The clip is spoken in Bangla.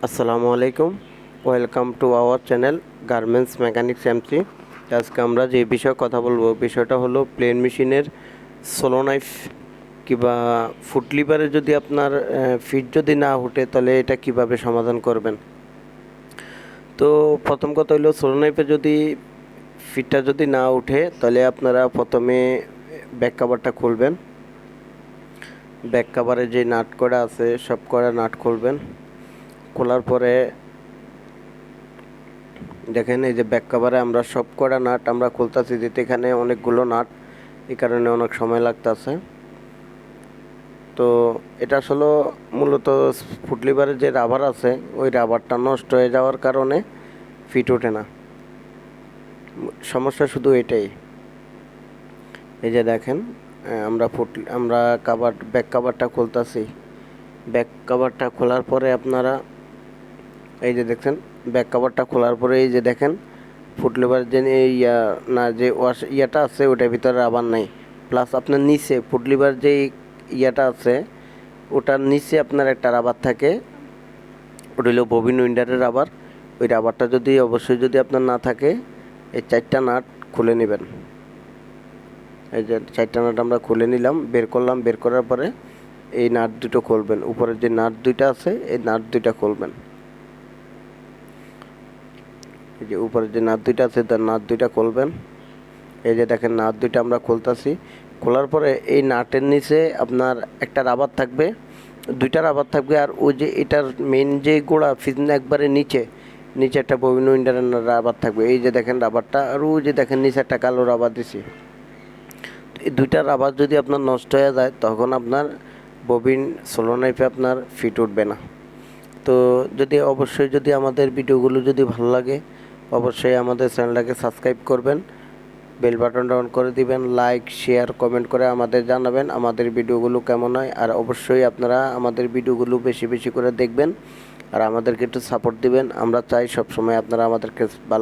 আসসালামু আলাইকুম। Welcome to our channel garments mechanics MC. আজকে আমরা যে বিষয়ে কথা বলবো বিষয়টা হলো প্লেন মেশিনের সোলো নাইফ কিংবা ফুট লিভারে যদি আপনার ফিট যদি না ওঠে তাহলে এটা কিভাবে সমাধান করবেন। তো প্রথম কথা হলো সোলো নাইফে যদি ফিটটা যদি না ওঠে তাহলে আপনারা প্রথমে ব্যাক কাভারটা খুলবেন। ব্যাক কাভারে যে নাট করা আছে সব করা নাট খুলবেন। খোলার পরে দেখেন এই যে ব্যাক কাভারে আমরা সব কটা নাট আমরা খুলতেছি, যেতে এখানে অনেকগুলো নাট, এই কারণে অনেক সময় লাগতেছে। তো এটা আসলে মূলত ফুট লিভারের যে রাবার আছে ওই রাবারটা নষ্ট হয়ে যাওয়ার কারণে ফিট ওঠে না। সমস্যা শুধু এটাই। এই যে দেখেন আমরা ব্যাক কাভারটা খুলতেছি। ব্যাক কাভারটা খোলার পরে আপনারা এই যে দেখছেন, ব্যাক কাভারটা খোলার পরে এই যে দেখেন ফুট লিভার যে যে ইয়াটা আছে ওটার ভিতরে রাবার নাই। প্লাস আপনার নিচে ফুট লিভার যে ইয়াটা আছে ওটার নিচে আপনার একটা রাবার থাকে, ওটা হলো ববিন উইন্ডারের রাবার। ওই রাবারটা অবশ্যই যদি আপনার না থাকে, এই 4টা নাট খুলে নেবেন। এই যে 4টা নাট আমরা খুলে নিলাম, বের করলাম। বের করার পরে এই নাট দুটো খুলবেন, উপরের যে নাট দুইটা আছে এই নাট দুইটা খুলবেন। এই যে উপরে যে নাট দুইটা আছে তার নাট দুইটা খুলবেন। এই যে দেখেন নাট দুইটা আমরা খুলতেছি। খোলার পরে এই নাটের নিচে আপনার একটা রাবার থাকবে, 2টা রাবার থাকবে। আর ওই যে এটার মেন যে গোড়া ফিজনা একবারে নিচে একটা ববিন উইন্ডারের রাবার থাকবে। এই যে দেখেন রাবারটা, আর ওই যে দেখেন নিচে একটা কালো রাবার দিছি। এই 2টা রাবার যদি আপনার নষ্ট হয়ে যায় তখন আপনার ববিন সোলো নাইফে আপনার ফিট উঠবে না। তো অবশ্যই যদি আমাদের ভিডিওগুলো যদি ভালো লাগে অবশ্যই আমাদের চ্যানেলটাকে সাবস্ক্রাইব করবেন, বেল বাটনটা অন করে দিবেন, লাইক শেয়ার কমেন্ট করে আমাদের জানাবেন আমাদের ভিডিওগুলো কেমন হয়। আর অবশ্যই আপনারা আমাদের ভিডিওগুলো বেশি বেশি করে দেখবেন আর আমাদেরকে একটু সাপোর্ট দিবেন। আমরা চাই সবসময় আপনারা আমাদেরকে ভালো